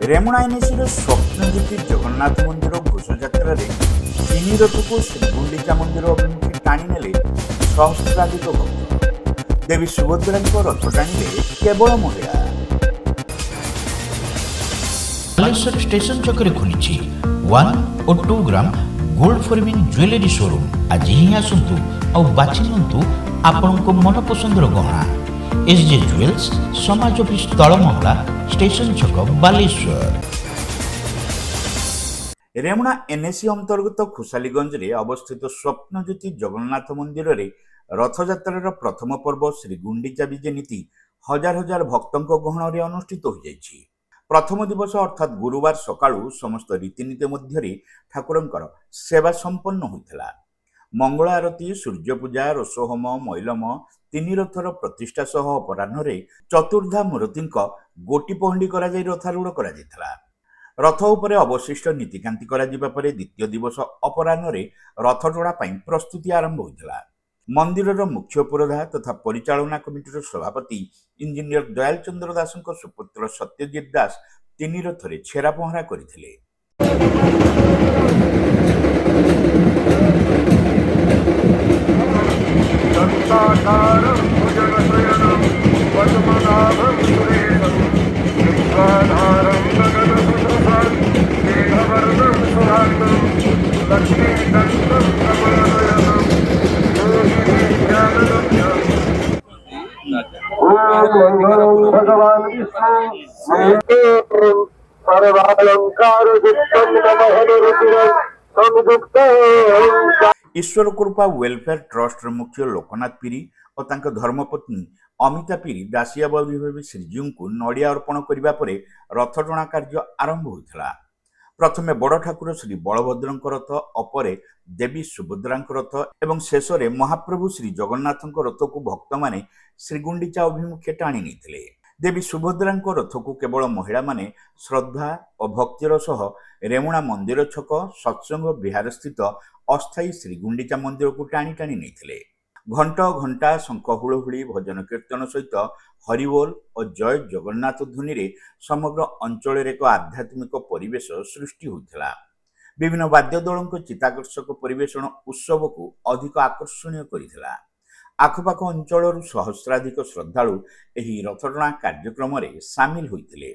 ରେମୁଣା ଏନ୍ଏସିର ସ୍ୱପ୍ନଜ୍ୟୋତି ଜଗନ୍ନାଥ ମନ୍ଦିର ଘୋଷଯାତ୍ରାରେ ତିନି ରଥକୁ ଶ୍ରୀଗୁଣ୍ଡିଚା ମନ୍ଦିର ଅଭିମୁଖେ ଟାଣି ନେଲେ ସହସ୍ରାଧିକ ଭକ୍ତ। ଦେବୀ ସୁଭଦ୍ରାଙ୍କ ରଥ ଟାଣିଲେ କେବଳ ମହିଳା। ବାଲେଶ୍ୱର ଷ୍ଟେସନ ଛକରେ ଖୋଲିଛି 1 ଓ 2 gram gold forming jewellery showroom. ଆଜି ହିଁ ଆସନ୍ତୁ ଆଉ ବାଛି ନିଅନ୍ତୁ ଆପଣଙ୍କ ମନପସନ୍ଦର ଗହଣା। SJ ଜୁଏଲ୍ସ, ସମାଜ ଅଫିସ ତଳମହଲା, ଷ୍ଟେସନ ଛକ, ବାଲେଶ୍ୱର। ରେମୁଣା ଏନ୍ଏସି ଅନ୍ତର୍ଗତ ଖୁସାଲିଗଞ୍ଜରେ ଅବସ୍ଥିତ ସ୍ୱପ୍ନଜ୍ୟୋତି ଜଗନ୍ନାଥ ମନ୍ଦିରରେ ରଥଯାତ୍ରାର ପ୍ରଥମ ପର୍ବ ଶ୍ରୀଗୁଣ୍ଡିଚା ବିଜେ ନୀତି ହଜାର ହଜାର ଭକ୍ତଙ୍କ ଗହଣରେ ଅନୁଷ୍ଠିତ ହୋଇଯାଇଛି। ପ୍ରଥମ ଦିବସ ଅର୍ଥାତ୍ ଗୁରୁବାର ସକାଳୁ ସମସ୍ତ ରୀତିନୀତି ମଧ୍ୟରେ ଠାକୁରଙ୍କର ସେବା ସମ୍ପନ୍ନ ହୋଇଥିଲା। ମଙ୍ଗଳ ଆରତୀ, ସୂର୍ଯ୍ୟପୂଜା, ରୋଷହୋମ, ମଇଲମ, ତିନି ରଥର ପ୍ରତିଷ୍ଠା ସହ ଅପରାହ୍ନରେ ଚତୁର୍ଦ୍ଧା ମୂର୍ତ୍ତିଙ୍କ ଗୋଟି ପହଣ୍ଡି କରାଯାଇ ରଥାରୂଢ଼ କରାଯାଇଥିଲା। ରଥ ଉପରେ ଅବଶିଷ୍ଟ ନୀତିକାନ୍ତି କରାଯିବା ପରେ ଦ୍ୱିତୀୟ ଦିବସ ଅପରାହ୍ନରେ ରଥଟଣା ପାଇଁ ପ୍ରସ୍ତୁତି ଆରମ୍ଭ ହୋଇଥିଲା। ମନ୍ଦିରର ମୁଖ୍ୟ ପୁରୋଧା ତଥା ପରିଚାଳନା କମିଟିର ସଭାପତି ଇଞ୍ଜିନିୟର ଦୟାଲ ଚନ୍ଦ୍ର ଦାସଙ୍କ ସୁପୁତ୍ର ସତ୍ୟଜିତ ଦାସ ତିନି ରଥରେ ଛେରା ପହଁରା କରିଥିଲେ। भगवान ଈଶ୍ୱର କୃପା ୱେଲଫେୟାର ଟ୍ରଷ୍ଟର ମୁଖ୍ୟ ଲୋକନାଥ ପିରି ଓ ତାଙ୍କ ଧର୍ମପତ୍ନୀ ଅମିତା ପିରି ଦାସିଆ ବାଉରୀ ଭାବେ ଶ୍ରୀଜୀଉଙ୍କୁ ନଡ଼ିଆ ଅର୍ପଣ କରିବା ପରେ ରଥଟଣା କାର୍ଯ୍ୟ ଆରମ୍ଭ ହୋଇଥିଲା। ପ୍ରଥମେ ବଡ଼ ଠାକୁର ଶ୍ରୀ ବଳଭଦ୍ରଙ୍କ ରଥ, ଅପରେ ଦେବୀ ସୁଭଦ୍ରାଙ୍କ ରଥ ଏବଂ ଶେଷରେ ମହାପ୍ରଭୁ ଶ୍ରୀ ଜଗନ୍ନାଥଙ୍କ ରଥକୁ ଭକ୍ତମାନେ ଶ୍ରୀଗୁଣ୍ଡିଚା ଅଭିମୁଖେ ଟାଣି ନେଇଥିଲେ। ଦେବୀ ସୁଭଦ୍ରାଙ୍କ ରଥକୁ କେବଳ ମହିଳାମାନେ ଶ୍ରଦ୍ଧା ଓ ଭକ୍ତିର ସହ ରେମୁଣା ମନ୍ଦିର ଛକ ସତ୍ସଙ୍ଗ ବିହାରସ୍ଥିତ ଅସ୍ଥାୟୀ ଶ୍ରୀଗୁଣ୍ଡିଚା ମନ୍ଦିରକୁ ଟାଣି ଟାଣି ନେଇଥିଲେ। ଘଣ୍ଟ ଘଣ୍ଟା, ଶଙ୍ଖ, ହୁଳହୁଳି, ଭଜନ କୀର୍ତ୍ତନ ସହିତ ହରିବୋଲ ଓ ଜୟ ଜଗନ୍ନାଥ ଧ୍ୱନିରେ ସମଗ୍ର ଅଞ୍ଚଳରେ ଏକ ଆଧ୍ୟାତ୍ମିକ ପରିବେଶ ସୃଷ୍ଟି ହୋଇଥିଲା। ବିଭିନ୍ନ ବାଦ୍ୟ ଦଳଙ୍କ ଚିତ୍ତାକର୍ଷକ ପରିବେଷଣ ଉତ୍ସବକୁ ଅଧିକ ଆକର୍ଷଣୀୟ କରିଥିଲା। ଆଖପାଖ ଅଞ୍ଚଳରୁ ସହସ୍ରାଧିକ ଶ୍ରଦ୍ଧାଳୁ ଏହି ରଥଟଣା କାର୍ଯ୍ୟକ୍ରମରେ ସାମିଲ ହୋଇଥିଲେ।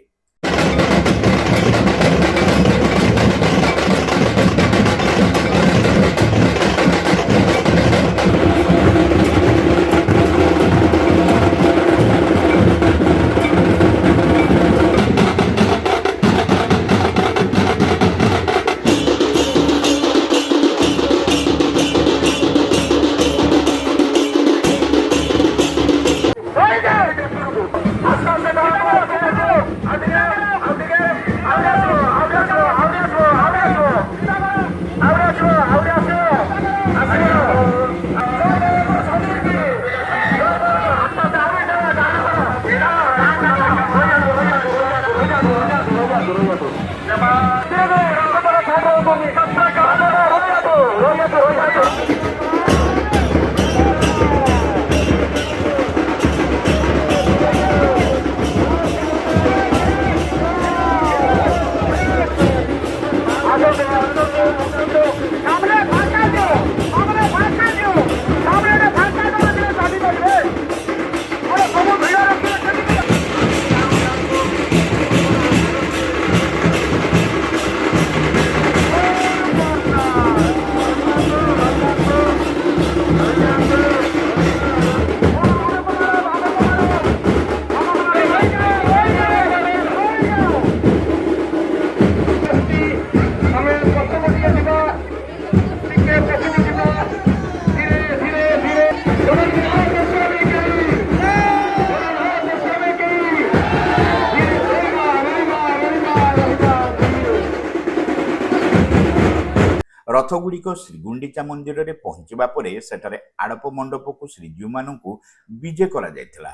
ରଥଗୁଡ଼ିକ ଶ୍ରୀଗୁଣ୍ଡିଚା ମନ୍ଦିରରେ ପହଞ୍ଚିବା ପରେ ସେଠାରେ ଆଡ଼ପ ମଣ୍ଡପକୁ ଶ୍ରୀଜୀଉମାନଙ୍କୁ ବିଜେ କରାଯାଇଥିଲା।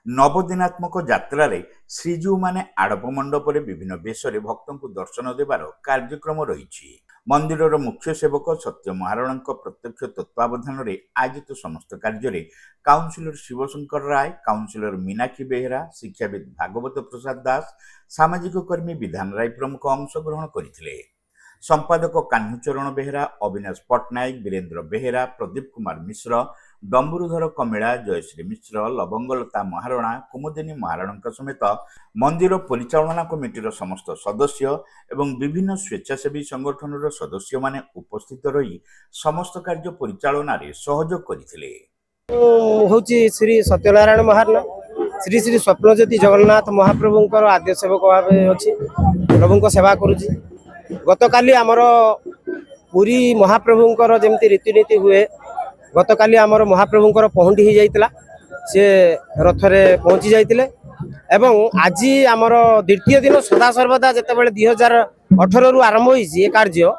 नवदिनात्मक यात्रा श्रीजीऊ माने आड़प मंडप विभिन्न बेश भक्त को दर्शन देवार कार्यक्रम रही। मंदिर मुख्य सेवक सत्य महाराणा प्रत्यक्ष तत्वावधान में आयोजित समस्त कार्य काउंसिलर शिवशंकर राय, काउंसिलर मीनाक्षी बेहेरा, शिक्षाविद भागवत प्रसाद दास, सामाजिक कर्मी विधान राय प्रमुख अंशग्रहण करथिले। संपादक कान्हुचरण बेहेरा, अविनाश पट्टनायक, वीरेन्द्र बेहेरा, प्रदीप कुमार मिश्र, डम्बुरुधर कमिला, जयश्री मिश्र, लवंगलता महाराणा, कुमुदिनी महाराणा समेत मंदिर परिचालना कमिटीर समस्त सदस्य एवं विभिन्न स्वेच्छासेवी संगठन सदस्य माने उपस्थित रही समस्त कार्य परिचालना रे सहयोग करथिले। होची श्री सत्यनारायण महाराणा श्री श्री स्वप्नज्योति जगन्नाथ महाप्रभुंकर आद्य सेवक भाव अच्छी प्रभु सेवा करुची। गतकाली आमर पुरी महाप्रभुंकर जमती रीतिनीति हुए गतकाली आमर महाप्रभुंकर पहुंडी हो जाइतिला, से रथरे पहुंची जाइतिले एवं आज आमर द्वितीय दिन सदा सर्वदा जेतेबेले 2018 रु आरंभ होइछि ए कार्य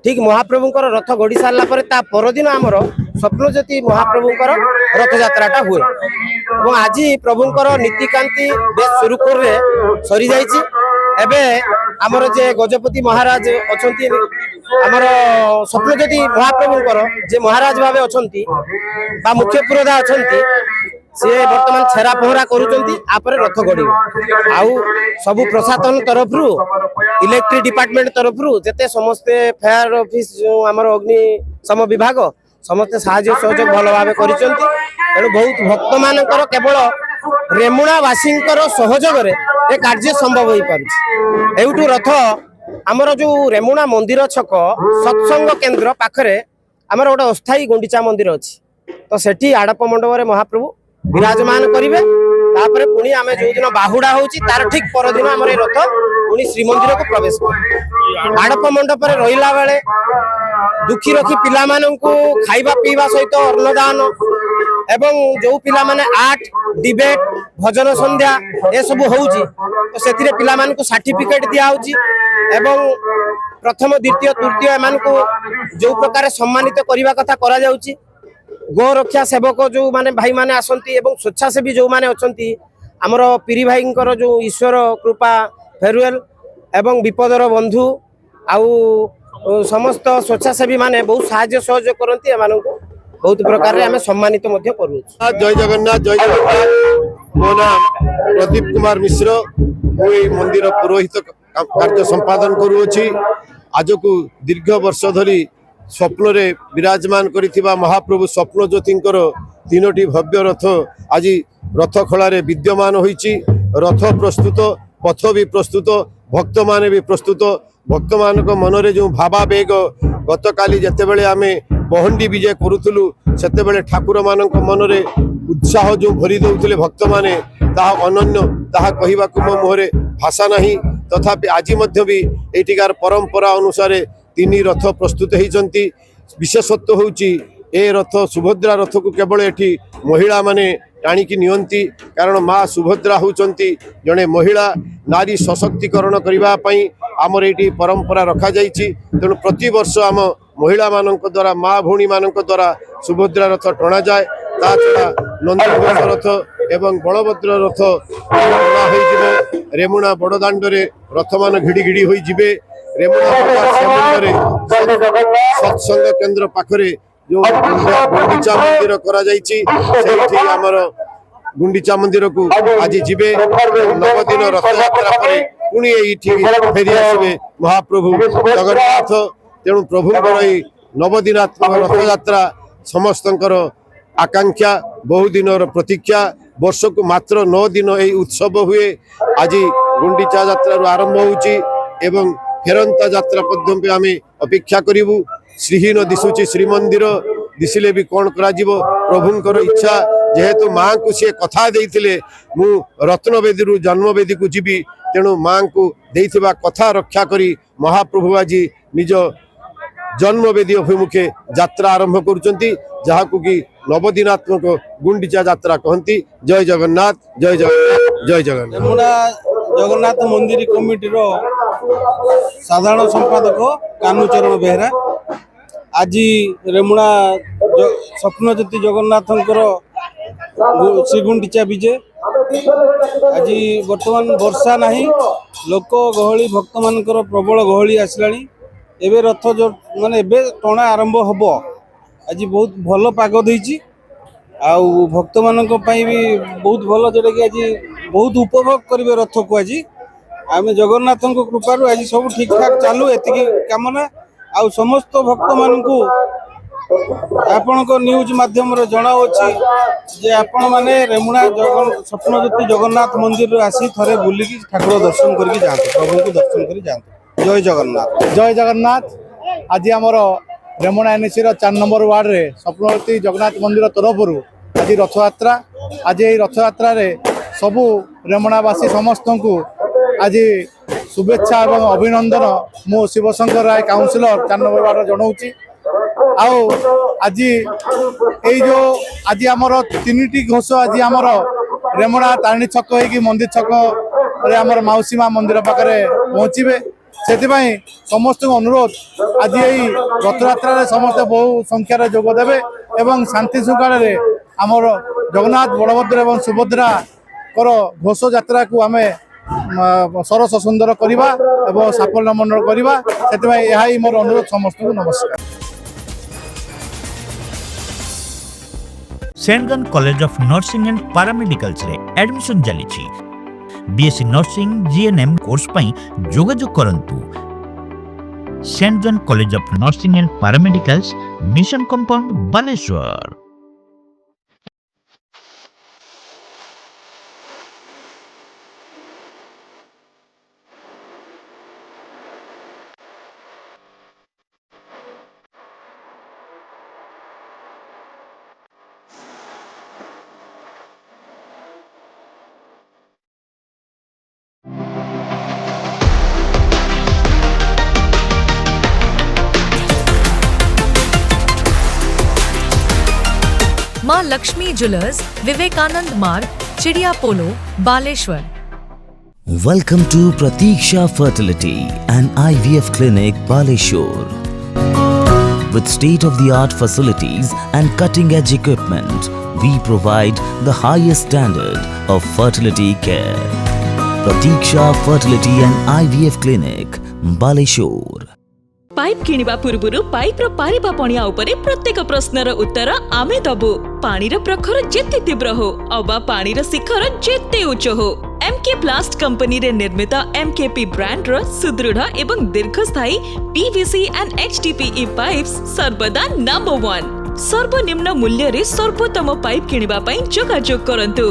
ठीक महाप्रभुंकर रथ गड़ी सारला परे ता परदिन आमर स्वप्नज्योति महाप्रभुंकर रथ यात्राटा हुए और आज प्रभुंकर नीतिकांति बेस सुरुखुर रे सरी जाइछि। एबे आमर जे गजपति महाराज अछंती आमर स्वप्नज्योति महाप्रभुंकर जे महाराज भावे अछंती बा मुख्य पुरोधा अछंती से वर्तमान छेरा पहरा करूचंती आपरे रथ गड़ी आउ सब प्रशासन तरफ रु इलेक्ट्रिक डिपार्टमेंट तरफ रु जेते समस्ते फायर ऑफिस जो आमर अग्नि सम विभाग समस्ते साहाय्य सहयोग भल भाव करिसंती। तेणु बहुत भक्त मानकर केवल रेमुणावासींकर सहयोग रे ए कार्य संभव होई पारुछि। एउटु रथ आमर जो रेमुणा मंदिर छक सत्संग केंद्र पाखरे आमर गोटे अस्थायी गुंडीचा मंदिर अछि, तो सेठी आड़प मंडप रे महाप्रभु विराजमान करिवे। तापरे पुणी आमे जो दिन बाहुडा होउछि तार ठीक पर दिन आमर ए रथ पुणी श्रीमंदिर को प्रवेश करे। आड़प मंडप रे रहिला बेले दुखी रखी पिला माननकु खाइबा पीवा सहित अन्नदान एवं जो पिला माने आर्ट डिबेट भजन संध्या ए सब होउछि, तो सेथिरे पिला माननकु सर्टिफिकेट दिया होउछि एवं प्रथम द्वितीय तृतीय एमानकु जो प्रकार सम्मानित करबा कथा करा जाउछि। गो रक्षा सेवक जो माने भाई माने आसंती एवं स्वेच्छासेवी जो माने अछंती हमर पीरी भाईंकर जो ईश्वर कृपा फेरुएल एवं विपदर बंधु आउ समस्त स्वेच्छासेवी माने बहुत साहाय्य सहयोग करंती एमानकु बहुत प्रकार रे हमें सम्मानित मध्य करू। जय जगन्नाथ जय जगन्नाथ। मो नाम प्रदीप कुमार मिश्र, मुई मंदिर पुरोहित कार्य संपादन करूअछि। आज को दीर्घ वर्ष धरी स्वप्न रे विराजमान करिथिबा महाप्रभु स्वप्नज्योतिंकर तीनोटी भव्य रथ आज रथ खला रे विद्यमान होईछि। रथ प्रस्तुत, पथ भी प्रस्तुत, भक्त माने भी प्रस्तुत। भक्त मानक मनरे जो भावावेग गतकाली जेतेबेले आमे पहंडी विजय करूथुलु सेतेबेले ठाकुर मानक मनरे उत्साह जो भरी दउथिले भक्त माने ताहा अनन्य, ताहा कहिबाकु मो मुहरे भाषा नाही। तथापि आज मध्य भी एटिकार परंपरा अनुसार तीन रथ प्रस्तुत होती। विशेषत्व होउची ए रथ सुभद्रा रथ को केवल एठी महिला माने टाणिकी नियंती, कारण माँ सुभद्रा होउचंती जने महिला। नारी सशक्तिकरण करबा पई आमर एठी परंपरा रखा जाइछि। तेणु प्रति वर्ष आम महिला मानक द्वारा माँ भौणी मानक द्वारा सुभद्रा रथ टणा जाए। ता छड़ा नंदीघोष रथ एवं बलभद्र रथ टणा होइजिबो। रेमुणा बड़दाण्ड रे रथ मान घिड़ी घिड़ी होई जिबे। रेमुणा सत्संग केंद्र पाखरे जो गुंडीचा मंदिर करा जाइछि, सेठी हमर गुंडीचा मंदिर को आज जिबे। 9 दिन रथ यात्रा परे पुणी एठी फेरी आसबे महाप्रभु जगन्नाथ। तेणु प्रभुंकर एई 9 दिनात्मक रथ यात्रा समस्तंकर आकांक्षा, बहु दिनर प्रतीक्षा। वर्ष को मात्र 9 दिन एई उत्सव हुए। आज गुंडीचा यात्रा आरंभ होउछि एवं फेरंता यात्रा पद्धति आमे अपेक्षा करिवु। श्रीहीन दिशुची श्रीमंदिर दिसिले भी कौन करा जीवो प्रभुंकर इच्छा। जेहेतु माँ को सी कथा देइथिले मु रत्नवेदी रु जन्मवेदी को जीवी, तेणु माँ को देइथिबा कथा रक्षा करी महाप्रभु आज निज जन्मवेदी अभिमुखे यात्रा आरंभ करुचंती, जहाकु कि नवदिनात्मक गुंडीचा यात्रा कहती। जय जगन्नाथ जय जगन्नाथ जय जगन्नाथ। रेमुणा जगन्नाथ मंदिर कमिटी साधारण संपादक कान्हुचरण बेहेरा आज रेमुणा स्वप्नज्योति जगन्नाथ श्रीगुंडीचा विजय आज बर्तमान वर्षा नहीं लोक गहली भक्त मानकर प्रबल गहली आसलानी एबे रथ जो माने एबे टणा आरंभ हब आज बहुत भल पाग देछि आउ भक्त मानक पई भी बहुत भल जेटा कि आज बहुत उपभोग करिवे रथ को आज आमे जगन्नाथ को कृपारु आज सब ठीक ठाक चालू एतिकी कामना आउ समस्त भक्त मानकू आपण को न्यूज माध्यम रे जणाउछि जे आपण माने रेमुणा स्वप्नज्योति जगन्नाथ मंदिर रे आसी थरे बुलिकी ठाकुर दर्शन करके जाते प्रभु को दर्शन करी जाते। जय जगन्नाथ। जय जगन्नाथ। आज आमर रेमुणा एनएसी 4 नंबर वार्ड रे स्वप्नज्योति जगन्नाथ मंदिर तरफ आज रथ यात्रा आज ये रथ यात्रा रे सबु रेमुणावासी समस्त को आज शुभेच्छा एवं अभिनंदन मो शिवशंकर राय काउंसिलर 4 नंबर वार्ड जनाऊँगी। आओ आज ये जो आज आमर 3टी घोष आज आमर रेमुणा तारिणी छक हो मंदिर छक आमर मौसी माँ मंदिर पाखे पहुँचे से समस्त अनुरोध आज यही रथ यात्रा समस्त बहु संख्यार जोगदेवे एवं शांति शृंखला आमर जगन्नाथ बलभद्र एवं सुभद्रा घोष यात्रा को आम सरस सुंदर करवा एवं साफल्य मंडल करवा से मोर अनुरोध समस्त को नमस्कार। सेंटगन college of nursing and paramedicals रे एडमिशन चली बीएससी नर्सिंग जीएनएम कोर्स पई जोगाजोग करंतु। सेंटगन college of nursing and paramedicals mission compound Baleshwar. Maa Lakshmi jewellers, Vivekananda Marg, Chidiya Polo, Baleshwar. Welcome to Pratiksha Fertility and IVF Clinic, Baleshwar. With state-of-the-art facilities and cutting-edge equipment, we provide the highest standard of fertility care. Pratiksha Fertility and IVF Clinic, Baleshwar. Pipe किनिबा पूर्वरु pipe रो पारिबा पणिया उपरे प्रत्येक प्रश्नर उत्तर आमे दबु। पानी रो प्रखर जेते तीव्र हो अबा पानी रो शिखर जेते उच्च हो एमके प्लास्ट कंपनी रे निर्मित एमकेपी ब्रांड रो सुदृढ़ एवं दीर्घस्थायी पीवीसी एंड एचडीपीई पाइप्स सर्वदा नंबर 1। सर्वनिम्न मूल्य रे सर्वोत्तम पाइप किनिबा पई जोगाजोग करंतु।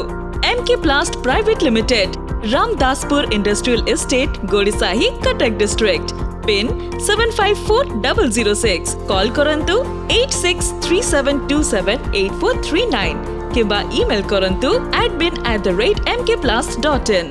MK plast private limited, Ramdaspur industrial estate, Godisahi, Cuttack district. Pin 754006। Call करंतु 8637278439 किंबा ईमेल करंतु admin@mkplast.in।